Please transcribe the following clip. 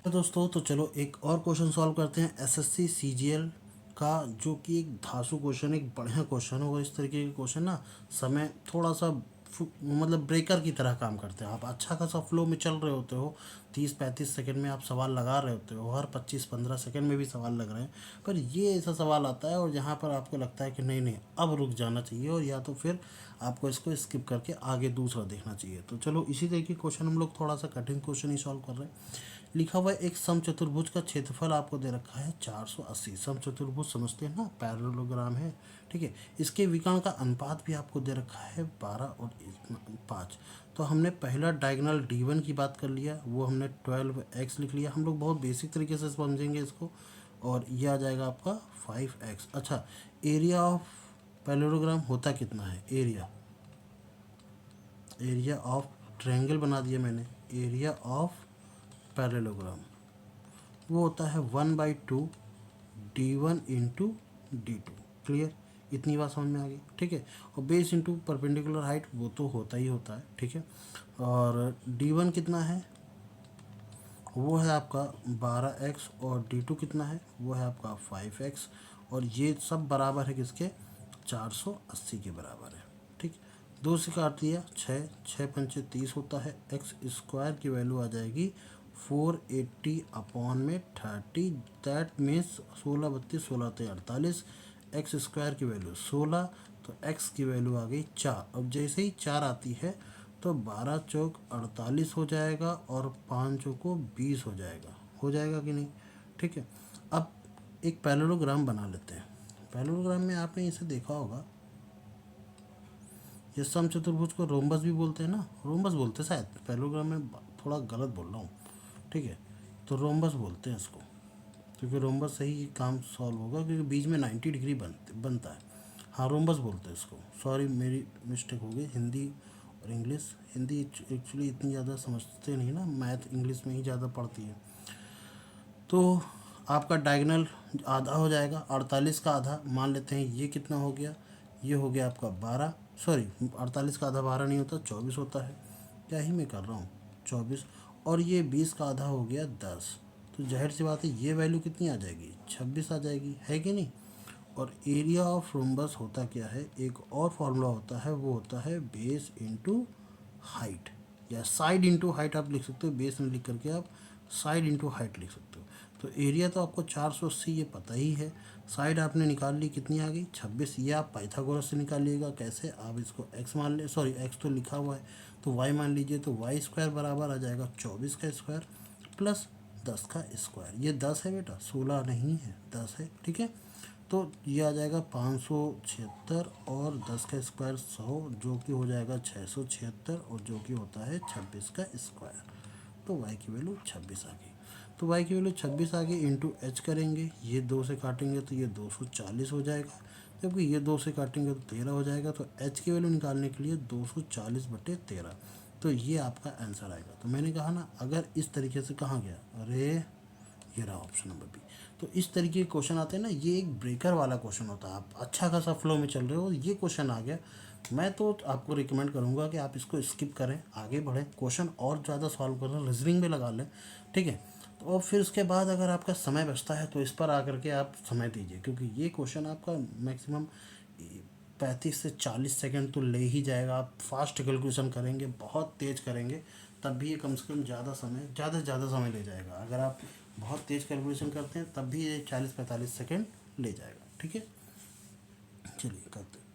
तो दोस्तों तो चलो एक और क्वेश्चन सॉल्व करते हैं एसएससी सीजीएल का, जो कि एक धांसू क्वेश्चन, एक बढ़िया क्वेश्चन होगा। इस तरीके के क्वेश्चन ना समय थोड़ा सा मतलब ब्रेकर की तरह काम करते हैं। आप अच्छा खासा फ्लो में चल रहे होते हो, 30-35 सेकंड में आप सवाल लगा रहे होते हो, हर 25-15 सेकंड में भी सवाल लग रहे हैं, पर ये ऐसा सवाल आता है और जहाँ पर आपको लगता है कि नहीं नहीं अब रुक जाना चाहिए, और या तो फिर आपको इसको स्किप करके आगे दूसरा देखना चाहिए। तो चलो इसी तरीके क्वेश्चन हम लोग थोड़ा सा कठिन क्वेश्चन ही सॉल्व कर रहे हैं। लिखा हुआ है एक समचतुर्भुज का क्षेत्रफल आपको दे रखा है 480। समचतुर्भुज समझते हैं ना, पैरेललोग्राम है, ठीक है। इसके विकर्ण का अनुपात भी आपको दे रखा है 12 और 5। तो हमने पहला डायगोनल D1 की बात कर लिया, वो हमने 12x लिख लिया। हम लोग बहुत बेसिक तरीके से समझेंगे इसको, और ये आ जाएगा आपका 5x। अच्छा, एरिया ऑफ पैरेललोग्राम होता कितना है? एरिया ऑफ ट्रायंगल बना दिया मैंने, एरिया ऑफ पैरेललोग्राम वो होता है 1/2 D1 इंटू D2। क्लियर? इतनी बात समझ में आ गई, ठीक है। और बेस इंटू परपेंडिकुलर हाइट वो तो होता ही होता है, ठीक है। और D1 कितना है? वो है आपका 12x, और D2 कितना है? वो है आपका 5x, और ये सब बराबर है किसके? 480 के बराबर है, ठीक। दो से काट दिया, 6 पंचे 30 होता है। एक्स स्क्वायर की वैल्यू आ जाएगी 480 अपॉन में 30, दैट मीन्स 16 32 16 एक्स स्क्वायर की वैल्यू 16, तो एक्स की वैल्यू आ गई 4। अब जैसे ही 4 आती है तो 12 चौक 48 हो जाएगा, और 5 चौको 20 हो जाएगा कि नहीं? ठीक है। अब एक पैरेललोग्राम बना लेते हैं। पैरेललोग्राम में आपने इसे देखा होगा, ये समचतुर्भुज को रोम्बस भी बोलते हैं ना, रोम्बस बोलते हैं शायद, पैरेललोग्राम में थोड़ा गलत बोल रहा हूँ, ठीक है। तो रोम्बस बोलते हैं इसको, क्योंकि रोम्बस से ही काम सॉल्व होगा, क्योंकि बीच में 90 डिग्री बनता है। हाँ, रोम्बस बोलते हैं इसको। सॉरी, मेरी मिस्टेक हो गई। हिंदी और इंग्लिश, हिंदी एक्चुअली इतनी ज़्यादा समझते नहीं ना, मैथ इंग्लिश में ही ज़्यादा पड़ती है। तो आपका डायगोनल आधा हो जाएगा, 48 का आधा मान लेते हैं, ये कितना हो गया? ये हो गया आपका 12, सॉरी 48 का आधा 12 नहीं होता, 24 होता है। क्या ही मैं कर रहा हूँ, 24। और ये 20 का आधा हो गया 10। तो जाहिर सी बात है ये वैल्यू कितनी आ जाएगी? 26 आ जाएगी, है कि नहीं? और एरिया ऑफ रोम्बस होता क्या है? एक और फॉर्मूला होता है, वो होता है बेस इंटू हाइट, या साइड इंटू हाइट आप लिख सकते हो। बेस में लिख करके आप साइड इंटू हाइट लिख सकते हो। तो एरिया तो आपको 480 ये पता ही है। साइड आपने निकाल ली, कितनी आ गई? 26। ये आप पाइथागोरस से निकालिएगा। कैसे? आप इसको x मान ले, सॉरी x तो लिखा हुआ है, तो y मान लीजिए। तो y स्क्वायर बराबर आ जाएगा 24 का स्क्वायर प्लस 10 का स्क्वायर। ये 10 है बेटा, 16 नहीं है, 10 है, ठीक है। तो ये आ जाएगा 576, और 10 का स्क्वायर 100, जो कि हो जाएगा 676, और जो कि होता है 26 का स्क्वायर। तो y की वैल्यू 26 आ गई। तो y की वैल्यू 26 आ गई, इंटू एच करेंगे, ये 2 से काटेंगे तो ये 240 हो जाएगा, जबकि ये 2 से काटेंगे तो 13 हो जाएगा। तो h की वैल्यू निकालने के लिए 240/13, तो ये आपका आंसर आएगा। तो मैंने कहा ना, अगर इस तरीके से कहाँ गया, अरे ये रहा ऑप्शन नंबर बी। तो इस तरीके के क्वेश्चन आते हैं ना, ये एक ब्रेकर वाला क्वेश्चन होता है। आप अच्छा खासा फ्लो में चल रहे हो, ये क्वेश्चन आ गया, मैं तो आपको रिकमेंड करूंगा कि आप इसको स्किप करें, आगे बढ़ें, क्वेश्चन और ज़्यादा सॉल्व करें, रीजनिंग में लगा लें, ठीक है। तो और फिर उसके बाद अगर आपका समय बचता है तो इस पर आकर के आप समय दीजिए, क्योंकि ये क्वेश्चन आपका मैक्सिमम 35 से 40 सेकंड तो ले ही जाएगा। आप फास्ट कैलकुलेशन करेंगे, बहुत तेज़ करेंगे, तब भी ये कम से कम ज़्यादा से ज़्यादा समय ले जाएगा। अगर आप बहुत तेज़ कैलकुलेशन करते हैं तब भी ये 40-45 सेकंड ले जाएगा, ठीक है। चलिए करते हैं।